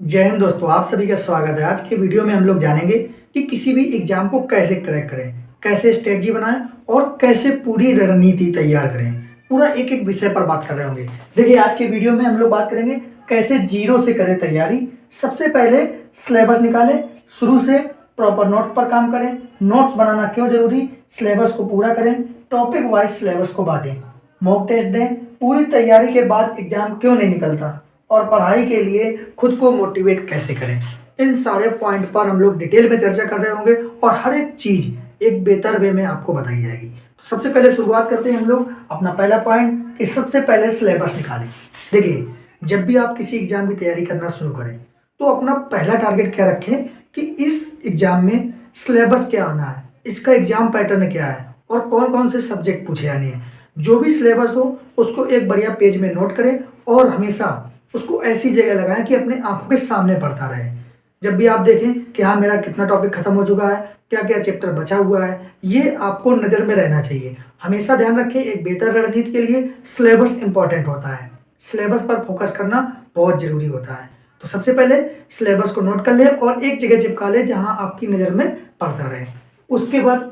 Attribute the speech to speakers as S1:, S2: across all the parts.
S1: जय हिंद दोस्तों, आप सभी का स्वागत है। आज के वीडियो में हम लोग जानेंगे कि किसी भी एग्जाम को कैसे क्रैक करें, कैसे स्ट्रेटजी बनाएं और कैसे पूरी रणनीति तैयार करें। पूरा एक एक विषय पर बात कर रहे होंगे। देखिए, आज के वीडियो में हम लोग बात करेंगे कैसे जीरो से करें तैयारी। सबसे पहले सिलेबस निकालें, शुरू से प्रॉपर नोट्स पर काम करें। नोट्स बनाना क्यों जरूरी, सिलेबस को पूरा करें, टॉपिक वाइज सिलेबस को बांटें, मॉक टेस्ट दें। पूरी तैयारी के बाद एग्जाम क्यों नहीं निकलता और पढ़ाई के लिए खुद को मोटिवेट कैसे करें, इन सारे पॉइंट पर हम लोग डिटेल में चर्चा कर रहे होंगे और हर एक चीज एक बेहतर वे में आपको बताई जाएगी। तो सबसे पहले शुरुआत करते हैं हम लोग अपना पहला पॉइंट कि सबसे पहले सिलेबस निकालें। देखिए, जब भी आप किसी एग्जाम की तैयारी करना शुरू करें तो अपना पहला टारगेट क्या रखें कि इस एग्जाम में सिलेबस क्या आना है, इसका एग्जाम पैटर्न क्या है और कौन कौन से सब्जेक्ट पूछे आने हैं। जो भी सिलेबस हो उसको एक बढ़िया पेज में नोट करें और हमेशा उसको ऐसी जगह लगाएं कि अपने आंखों के सामने पढ़ता रहे। जब भी आप देखें कि हाँ, मेरा कितना टॉपिक खत्म हो चुका है, क्या क्या चैप्टर बचा हुआ है, ये आपको नज़र में रहना चाहिए। हमेशा ध्यान रखें, एक बेहतर रणनीति के लिए सिलेबस इंपॉर्टेंट होता है। सिलेबस पर फोकस करना बहुत जरूरी होता है। तो सबसे पहले सिलेबस को नोट कर ले और एक जगह चिपका ले जहाँ आपकी नज़र में पढ़ता रहे। उसके बाद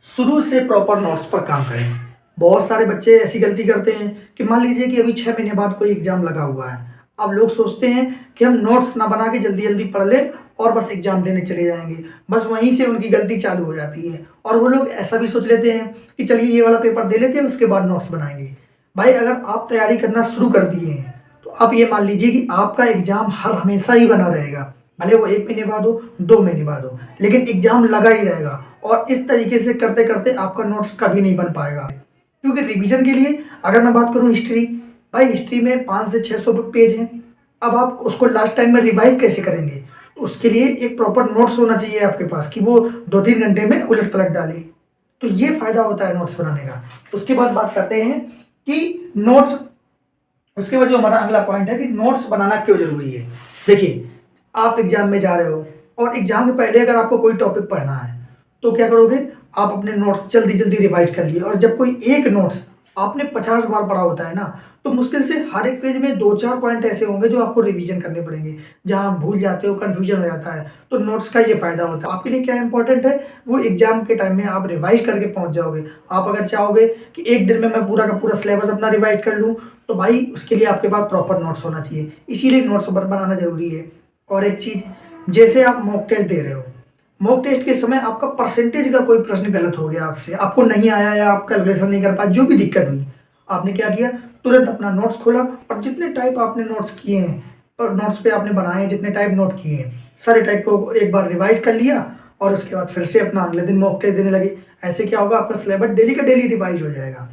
S1: शुरू से प्रॉपर नोट्स पर काम करें। बहुत सारे बच्चे ऐसी गलती करते हैं कि मान लीजिए कि अभी 6 महीने बाद कोई एग्जाम लगा हुआ है। अब लोग सोचते हैं कि हम नोट्स ना बना के जल्दी जल्दी पढ़ लें और बस एग्जाम देने चले जाएंगे। बस वहीं से उनकी गलती चालू हो जाती है और वो लोग ऐसा भी सोच लेते हैं कि चलिए ये वाला पेपर दे लेते हैं, उसके बाद नोट्स बनाएंगे। भाई, अगर आप तैयारी करना शुरू कर दिए हैं तो आप ये मान लीजिए कि आपका एग्जाम हर हमेशा ही बना रहेगा। भले वो 1 महीने बाद हो, 2 महीने बाद हो, लेकिन एग्जाम लगा ही रहेगा। और इस तरीके से करते करते आपका नोट्स कभी नहीं बन पाएगा। क्योंकि रिवीजन के लिए अगर मैं बात करूं हिस्ट्री, भाई हिस्ट्री में 500 से 600 पेज हैं। अब आप उसको लास्ट टाइम में रिवाइज कैसे करेंगे? तो उसके लिए एक प्रॉपर नोट्स होना चाहिए आपके पास कि वो 2-3 घंटे में उलट पलट डाले। तो ये फायदा होता है नोट्स बनाने का। उसके बाद बात करते हैं कि नोट्स, उसके बाद जो हमारा अगला पॉइंट है कि नोट्स बनाना क्यों जरूरी है। देखिए, आप एग्जाम में जा रहे हो और एग्जाम के पहले अगर आपको कोई टॉपिक पढ़ना है तो क्या करोगे, आप अपने नोट्स जल्दी जल्दी रिवाइज कर लिए। और जब कोई एक नोट्स आपने 50 बार पढ़ा होता है ना, तो मुश्किल से हर एक पेज में 2-4 पॉइंट ऐसे होंगे जो आपको रिवीजन करने पड़ेंगे, जहां आप भूल जाते हो, कंफ्यूजन हो जाता है। तो नोट्स का ये फायदा होता है। आपके लिए क्या इंपॉर्टेंट है, वो एग्जाम के टाइम में आप रिवाइज करके पहुंच जाओगे। आप अगर चाहोगे कि एक दिन में मैं पूरा का पूरा सिलेबस अपना रिवाइज कर लूँ, तो भाई उसके लिए आपके पास प्रॉपर नोट्स होना चाहिए। इसीलिए नोट्स बनाना जरूरी है। और एक चीज, जैसे आप मॉक टेस्ट दे रहे हो, मॉक टेस्ट के समय आपका परसेंटेज का कोई प्रश्न गलत हो गया, आपसे आपको नहीं आया या आप कैलकुलेशन नहीं कर पाए, जो भी दिक्कत हुई, आपने क्या किया, तुरंत अपना नोट्स खोला और जितने टाइप आपने नोट्स किए हैं और नोट्स पे आपने बनाए हैं, जितने टाइप नोट किए हैं, सारे टाइप को एक बार रिवाइज कर लिया और उसके बाद फिर से अपना अगले दिन मॉक टेस्ट देने लगे। ऐसे क्या होगा, आपका सिलेबस डेली का डेली रिवाइज हो जाएगा।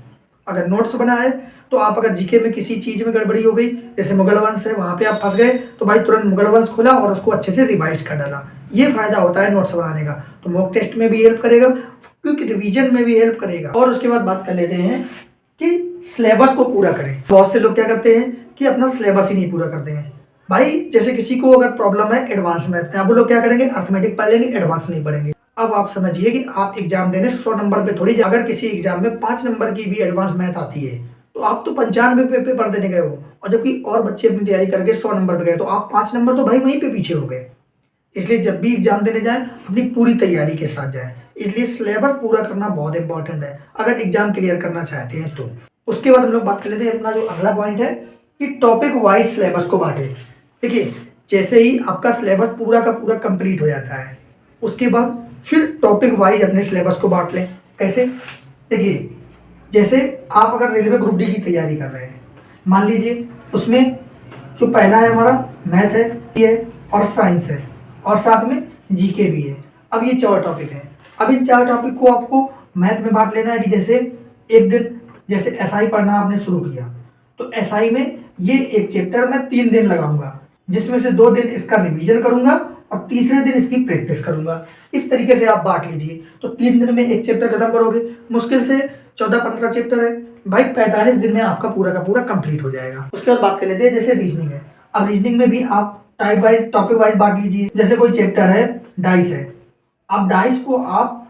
S1: अगर नोट्स बना है तो आप अगर जीके में किसी चीज में गड़बड़ी हो गई, जैसे मुगल वंश है, वहां पे आप फंस गए, तो भाई तुरंत मुगल वंश खोला और उसको अच्छे से रिवाइज कर डाला। ये फायदा होता है नोट्स बनाने का। तो मॉक टेस्ट में भी हेल्प करेगा, क्योंकि रिवीजन में भी हेल्प करेगा। और उसके बाद बात कर लेते हैं कि सिलेबस को पूरा करें। बहुत से लोग क्या करते हैं कि अपना सिलेबस ही नहीं पूरा करते हैं। भाई, जैसे किसी को अगर प्रॉब्लम है एडवांस मैथ में, अब वो लोग क्या करेंगे, अर्थमेटिक पढ़ लेंगे, एडवांस नहीं पढ़ेंगे। अब आप समझिए कि आप एग्जाम देने 100 नंबर पे थोड़ी, अगर किसी एग्जाम में 5 नंबर की भी एडवांस मैथ आती है तो आप तो 95 पे पेपर देने गए हो, और जबकि और बच्चे अपनी तैयारी करके 100 नंबर पे गए, तो आप 5 नंबर तो भाई वहीं पे पीछे हो गए। इसलिए जब भी एग्जाम देने जाएं अपनी पूरी तैयारी के साथ जाएं। इसलिए सिलेबस पूरा करना बहुत इंपॉर्टेंट है अगर एग्जाम क्लियर करना चाहते हैं तो। उसके बाद हम लोग बात कर लेते हैं अपना जो अगला पॉइंट है कि टॉपिक वाइज सिलेबस को बांटे। देखिए, जैसे ही आपका सिलेबस पूरा का पूरा कंप्लीट हो जाता है, उसके बाद फिर टॉपिक वाइज अपने सिलेबस को बांट लें। कैसे? देखिए, जैसे आप अगर रेलवे ग्रुप डी की तैयारी कर रहे हैं, मान लीजिए उसमें जो पहला है हमारा मैथ है, ये और साइंस है और साथ में जीके भी है। अब ये 4 टॉपिक हैं। अब इन 4 टॉपिक को आपको मैथ में बांट लेना है कि जैसे एक दिन, जैसे एसआई पढ़ना आपने शुरू किया तो एसआई में ये एक चैप्टर मैं 3 दिन लगाऊंगा, जिसमें से 2 दिन इसका रिवीजन करूंगा और तीसरे दिन इसकी प्रैक्टिस करूंगा। इस तरीके से आप बांट लीजिए तो 3 दिन में एक चैप्टर खत्म करोगे। मुश्किल से 14-15 चैप्टर है, भाई 45 दिन में आपका पूरा का पूरा कंप्लीट हो जाएगा। उसके बाद बात कर लेते हैं जैसे रीजनिंग है। अब रीजनिंग में भी आप टाइप वाइज, टॉपिक वाइज बांट लीजिए। जैसे कोई चैप्टर है डाइस है, अब डाइस को आप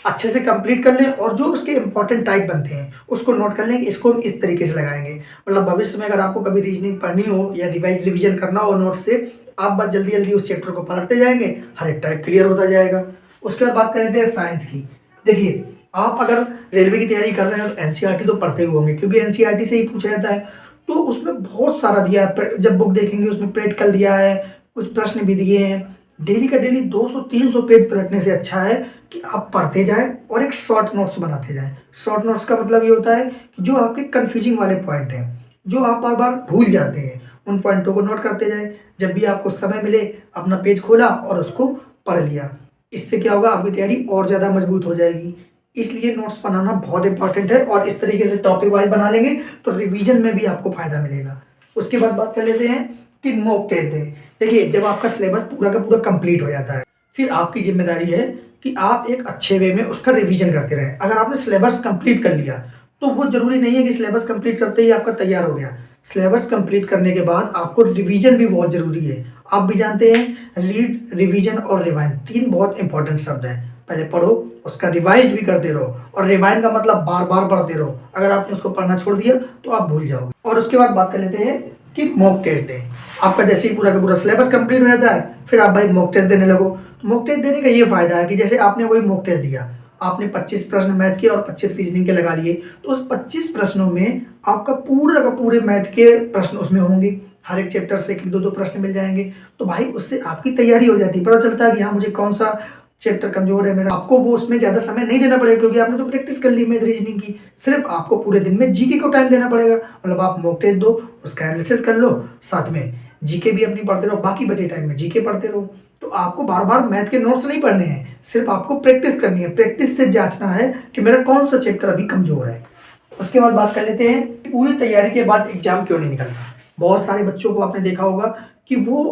S1: अच्छे से कंप्लीट कर लें और जो उसके इंपॉर्टेंट टाइप बनते हैं उसको नोट कर लें कि इसको हम इस तरीके से लगाएंगे। मतलब भविष्य में अगर आपको कभी रीजनिंग पढ़नी हो या रिवाइज रिवीजन करना हो नोट से, आप बस जल्दी जल्दी उस चैप्टर को पढ़ते जाएंगे, हर एक टाइप क्लियर होता जाएगा। उसके बाद बात कर लेते हैं साइंस की। देखिए, आप अगर रेलवे की तैयारी कर रहे हैं तो एनसीईआरटी तो पढ़ते हुए होंगे, क्योंकि एनसीईआरटी से ही पूछा जाता है। तो उसमें बहुत सारा दिया है, जब बुक देखेंगे उसमें प्रैक्टिकल दिया है, कुछ प्रश्न भी दिए हैं। डेली का डेली 200-300 पेज पलटने से अच्छा है कि आप पढ़ते जाएं और एक शॉर्ट नोट्स बनाते जाएं। शॉर्ट नोट्स का मतलब ये होता है कि जो आपके कन्फ्यूजिंग वाले पॉइंट हैं, जो आप बार बार भूल जाते हैं, उन पॉइंटों को नोट करते जाएं। जब भी आपको समय मिले अपना पेज खोला और उसको पढ़ लिया। इससे क्या होगा, आपकी तैयारी और ज़्यादा मजबूत हो जाएगी। इसलिए नोट्स बनाना बहुत इंपॉर्टेंट है, और इस तरीके से टॉपिक वाइज बना लेंगे तो रिवीजन में भी आपको फायदा मिलेगा। उसके बाद बात कर लेते हैं कि मॉक टेस्ट दें। देखिए, जब आपका सिलेबस पूरा का पूरा कंप्लीट हो जाता है, फिर आपकी जिम्मेदारी है कि आप एक अच्छे वे में उसका रिवीजन करते रहें। अगर आपने सिलेबस कंप्लीट कर लिया तो वो जरूरी नहीं है कि सिलेबस कंप्लीट करते ही आपका तैयार हो गया। सिलेबस कंप्लीट करने के बाद आपको रिवीजन भी बहुत जरूरी है। आप भी जानते हैं, रीड, रिवीजन और रिवाइंड 3 बहुत इंपॉर्टेंट शब्द हैं। पहले पढ़ो, उसका रिवाइज भी करते रहो, और रिवाइंड का मतलब बार बार पढ़ते रहो। अगर आपने उसको पढ़ना छोड़ दिया तो आप भूल जाओगे। और उसके बाद बात कर लेते हैं कि मॉक टेस्ट दें। आपका जैसे ही पूरा का पूरा सिलेबस कंप्लीट हो जाता है, फिर आप भाई मॉक टेस्ट देने लगो। तो मॉक टेस्ट देने का ये फायदा है कि जैसे आपने कोई मॉक टेस्ट दिया, आपने 25 प्रश्न मैथ के और 25 रीजनिंग के लगा लिए, तो उस 25 प्रश्नों में आपका पूरा का पूरे मैथ के प्रश्न उसमें होंगे। हर एक चैप्टर से 1-2 प्रश्न मिल जाएंगे। तो भाई उससे आपकी तैयारी हो जाती है, पता चलता है कि हाँ, मुझे कौन सा चैप्टर कमजोर है मेरा। आपको वो उसमें ज्यादा समय नहीं देना पड़ेगा, क्योंकि आपने तो प्रैक्टिस कर ली मैथ रीजनिंग की। सिर्फ आपको पूरे दिन में जीके को टाइम देना पड़ेगा। मतलब आप मॉक टेस्ट दो, उसका एनालिसिस कर लो, साथ में जीके भी अपनी पढ़ते रहो, बाकी बचे टाइम में जीके पढ़ते रहो। तो आपको बार बार मैथ के नोट्स नहीं पढ़ने हैं, सिर्फ आपको प्रैक्टिस करनी है। प्रैक्टिस से जांचना है कि मेरा कौन सा चैप्टर अभी कमजोर है। उसके बाद बात कर लेते हैं कि पूरी तैयारी के बाद एग्जाम क्यों नहीं निकलता। बहुत सारे बच्चों को आपने देखा होगा कि वो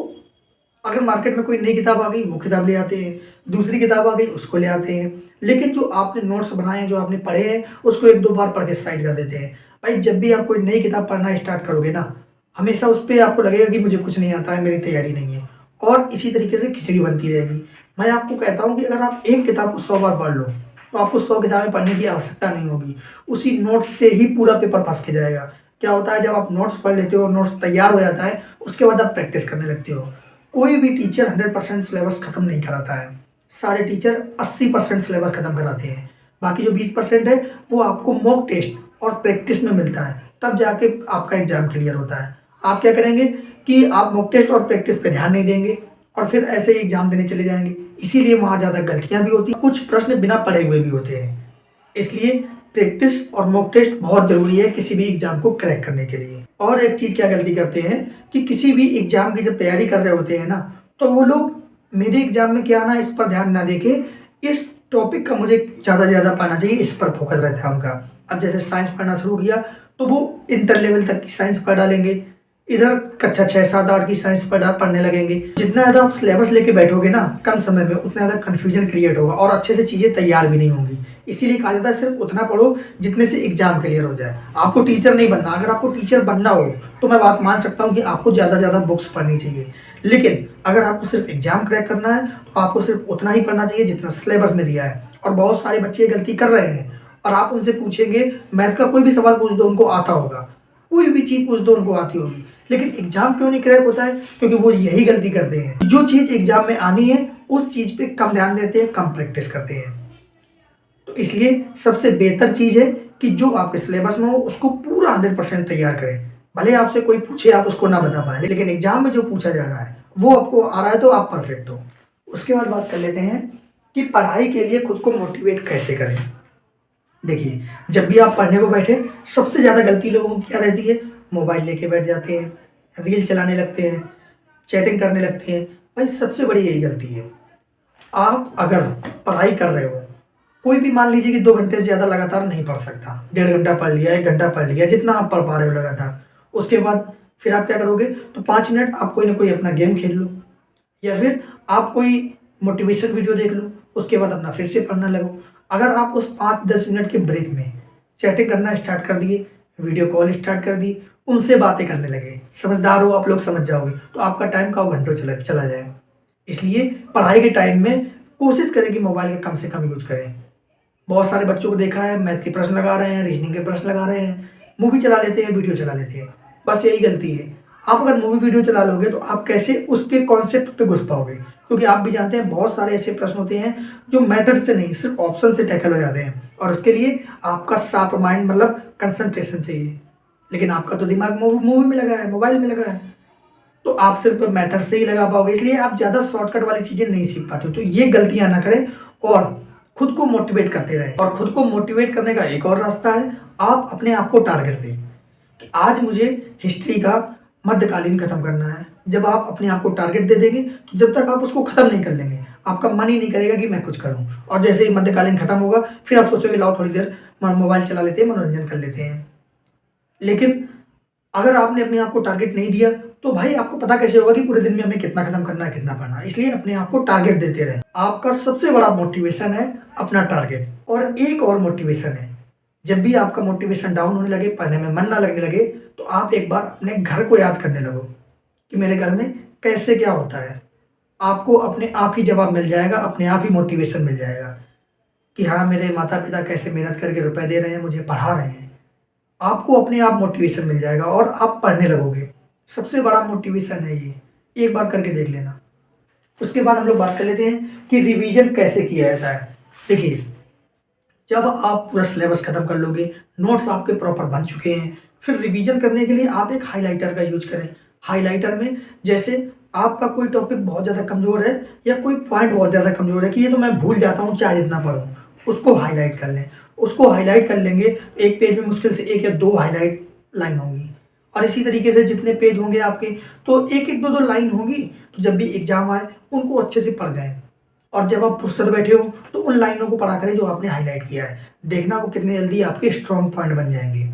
S1: अगर मार्केट में कोई नई किताब आ गई वो किताब ले आते हैं, दूसरी किताब आ गई उसको ले आते हैं, लेकिन जो आपने नोट्स बनाए हैं, जो आपने पढ़े हैं, उसको 1-2 बार पढ़ के साइड कर देते हैं। भाई, जब भी आप कोई नई किताब पढ़ना स्टार्ट करोगे ना, हमेशा उस पर आपको लगेगा कि मुझे कुछ नहीं आता है, मेरी तैयारी नहीं है, और इसी तरीके से खिचड़ी बनती रहेगी। मैं आपको कहता हूँ कि अगर आप एक किताब को 100 बार पढ़ लो तो आपको 100 किताबें पढ़ने की आवश्यकता नहीं होगी। उसी नोट से ही पूरा पेपर पास किया जाएगा। क्या होता है, जब आप नोट्स पढ़ लेते हो, नोट्स तैयार हो जाता है, उसके बाद आप प्रैक्टिस करने लगते हो। कोई भी टीचर 100% सिलेबस खत्म नहीं कराता है। सारे टीचर 80% सिलेबस खत्म कराते हैं। बाकी जो 20% है वो आपको मॉक टेस्ट और प्रैक्टिस में मिलता है, तब जाके आपका एग्जाम क्लियर होता है। आप क्या करेंगे कि आप मॉक टेस्ट और प्रैक्टिस पे ध्यान नहीं देंगे और फिर ऐसे ही एग्जाम देने चले जाएंगे। इसीलिए वहाँ ज़्यादा गलतियाँ भी होती हैं, कुछ प्रश्न बिना पढ़े हुए भी होते हैं। इसलिए प्रैक्टिस और मॉक टेस्ट बहुत जरूरी है किसी भी एग्जाम को क्रैक करने के लिए। और एक चीज क्या गलती करते हैं कि किसी भी एग्जाम की जब तैयारी कर रहे होते हैं ना, तो वो लोग मेरे एग्जाम में क्या आना इस पर ध्यान ना देके इस टॉपिक का मुझे ज्यादा से ज्यादा पढ़ना चाहिए, इस पर फोकस रहता है उनका। अब जैसे साइंस पढ़ना शुरू किया तो वो इंटर लेवल तक की साइंस पढ़ डालेंगे, इधर कक्षा 6, 7, 8 की साइंस पढ़ने लगेंगे। जितना ज़्यादा आप सिलेबस लेके बैठोगे ना कम समय में, उतना ज़्यादा कन्फ्यूजन क्रिएट होगा और अच्छे से चीज़ें तैयार भी नहीं होंगी। इसीलिए कहा जाता है सिर्फ उतना पढ़ो जितने से एग्जाम क्लियर हो जाए। आपको टीचर नहीं बनना। अगर आपको टीचर बनना हो तो मैं बात मान सकता हूँ कि आपको ज़्यादा से ज़्यादा बुक्स पढ़नी चाहिए, लेकिन अगर आपको सिर्फ एग्जाम क्रैक करना है तो आपको सिर्फ उतना ही पढ़ना चाहिए जितना सिलेबस में दिया है। और बहुत सारे बच्चे गलती कर रहे हैं, और आप उनसे पूछेंगे, मैथ का कोई भी सवाल पूछ दो उनको आता होगा, कोई भी चीज़ पूछ दो उनको आती होगी, लेकिन एग्जाम क्यों नहीं क्रैक होता है? क्योंकि वो यही गलती करते हैं, जो चीज़ एग्जाम में आनी है उस चीज़ पे कम ध्यान देते हैं, कम प्रैक्टिस करते हैं। तो इसलिए सबसे बेहतर चीज़ है कि जो आपके सिलेबस में हो उसको पूरा 100% तैयार करें। भले आपसे कोई पूछे आप उसको ना बता पाए, लेकिन एग्जाम में जो पूछा जा रहा है वो आपको आ रहा है तो आप परफेक्ट हो। उसके बाद बात कर लेते हैं कि पढ़ाई के लिए खुद को मोटिवेट कैसे करें। देखिए, जब भी आप पढ़ने को बैठे सबसे ज़्यादा गलती लोगों की क्या रहती है, मोबाइल लेके बैठ जाते हैं, रील चलाने लगते हैं, चैटिंग करने लगते हैं। भाई, सबसे बड़ी यही गलती है। आप अगर पढ़ाई कर रहे हो, कोई भी मान लीजिए कि 2 घंटे से ज़्यादा लगातार नहीं पढ़ सकता, 1.5 घंटा पढ़ लिया, 1 घंटा पढ़ लिया, जितना आप पढ़ पा रहे हो लगातार। उसके बाद फिर आप क्या करोगे, तो 5 मिनट आप कोई ना कोई अपना गेम खेल लो, या फिर आप कोई मोटिवेशन वीडियो देख लो, उसके बाद अपना फिर से पढ़ना लगो। अगर आप उस 5-10 मिनट के ब्रेक में चैटिंग करना स्टार्ट कर दिए, वीडियो कॉल स्टार्ट कर दी, उनसे बातें करने लगे, समझदार हो आप लोग समझ जाओगे, तो आपका टाइम का घंटों चला जाए। इसलिए पढ़ाई के टाइम में कोशिश करें कि मोबाइल का कम से कम यूज करें। बहुत सारे बच्चों को देखा है, मैथ के प्रश्न लगा रहे हैं, रीजनिंग के प्रश्न लगा रहे हैं, मूवी चला लेते हैं, वीडियो चला लेते हैं, बस यही गलती है। आप अगर मूवी वीडियो चला लोगे तो आप कैसे उसके कॉन्सेप्ट पे घुस पाओगे, क्योंकि आप भी जानते हैं बहुत सारे ऐसे प्रश्न होते हैं जो मेथड से नहीं सिर्फ ऑप्शन से टैकल हो जाते हैं, और उसके लिए आपका शार्प माइंड मतलब कंसंट्रेशन चाहिए। लेकिन आपका तो दिमाग मूवी में लगा है, मोबाइल में लगा है, तो आप सिर्फ मेथड से ही लगा पाओगे, इसलिए आप ज़्यादा शॉर्टकट वाली चीज़ें नहीं सीख पाते हो। तो ये गलतियां ना करें और खुद को मोटिवेट करते रहें। और खुद को मोटिवेट करने का एक और रास्ता है, आप अपने आप को टारगेट दें कि आज मुझे हिस्ट्री का मध्यकालीन खत्म करना है। जब आप अपने आप को टारगेट दे देंगे तो जब तक आप उसको खत्म नहीं कर लेंगे आपका मन ही नहीं करेगा कि मैं कुछ करूं। और जैसे ही मध्यकालीन खत्म होगा फिर आप सोचोगे लाओ थोड़ी देर मोबाइल चला लेते हैं, मनोरंजन कर लेते हैं। लेकिन अगर आपने अपने आप को टारगेट नहीं दिया तो भाई आपको पता कैसे होगा कि पूरे दिन में हमें कितना खत्म करना है, कितना पढ़ना है। इसलिए अपने आप को टारगेट देते रहें। आपका सबसे बड़ा मोटिवेशन है अपना टारगेट। और एक और मोटिवेशन है, जब भी आपका मोटिवेशन डाउन होने लगे, पढ़ने में मन ना लगने लगे, तो आप एक बार अपने घर को याद करने लगो कि मेरे घर में कैसे क्या होता है। आपको अपने आप ही जवाब मिल जाएगा, अपने आप ही मोटिवेशन मिल जाएगा कि हाँ मेरे माता पिता कैसे मेहनत करके रुपए दे रहे हैं, मुझे पढ़ा रहे हैं। आपको अपने आप मोटिवेशन मिल जाएगा और आप पढ़ने लगोगे। सबसे बड़ा मोटिवेशन है ये, एक बार करके देख लेना। उसके बाद हम लोग बात कर लेते हैं कि रिवीजन कैसे किया जाता है। देखिए, जब आप पूरा सिलेबस खत्म कर लोगे, नोट्स आपके प्रॉपर बन चुके हैं, फिर रिवीजन करने के लिए आप एक हाइलाइटर का यूज करें। हाइलाइटर में जैसे आपका कोई टॉपिक बहुत ज़्यादा कमज़ोर है या कोई पॉइंट बहुत ज़्यादा कमज़ोर है कि ये तो मैं भूल जाता हूँ चाहे जितना पढ़ूँ, उसको हाईलाइट कर लें। उसको हाईलाइट कर लेंगे, एक पेज में मुश्किल से 1 या 2 हाईलाइट लाइन होंगी, और इसी तरीके से जितने पेज होंगे आपके तो 1-1, 2-2 लाइन होगी। तो जब भी एग्जाम आए उनको अच्छे से पढ़ जाएं, और जब आप फुर्सत बैठे हो तो उन लाइनों को पढ़ा करें जो आपने हाईलाइट किया है। देखना वो कितने जल्दी आपके स्ट्रॉन्ग पॉइंट बन जाएंगे।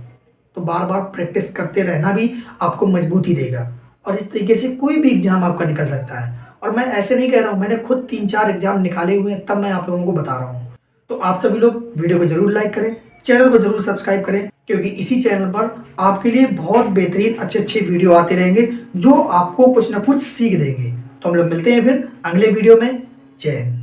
S1: तो बार बार प्रैक्टिस करते रहना भी आपको मजबूती देगा, और इस तरीके से कोई भी एग्जाम आपका निकल सकता है। और मैं ऐसे नहीं कह रहा हूँ, मैंने खुद 3-4 एग्जाम निकाले हुए हैं, तब मैं आप लोगों को बता रहा हूँ। तो आप सभी लोग वीडियो को जरूर लाइक करें, चैनल को जरूर सब्सक्राइब करें, क्योंकि इसी चैनल पर आपके लिए बहुत बेहतरीन अच्छे वीडियो आते रहेंगे जो आपको कुछ ना कुछ सीख देंगे। तो हम लोग मिलते हैं फिर अगले वीडियो में। जय हिंद।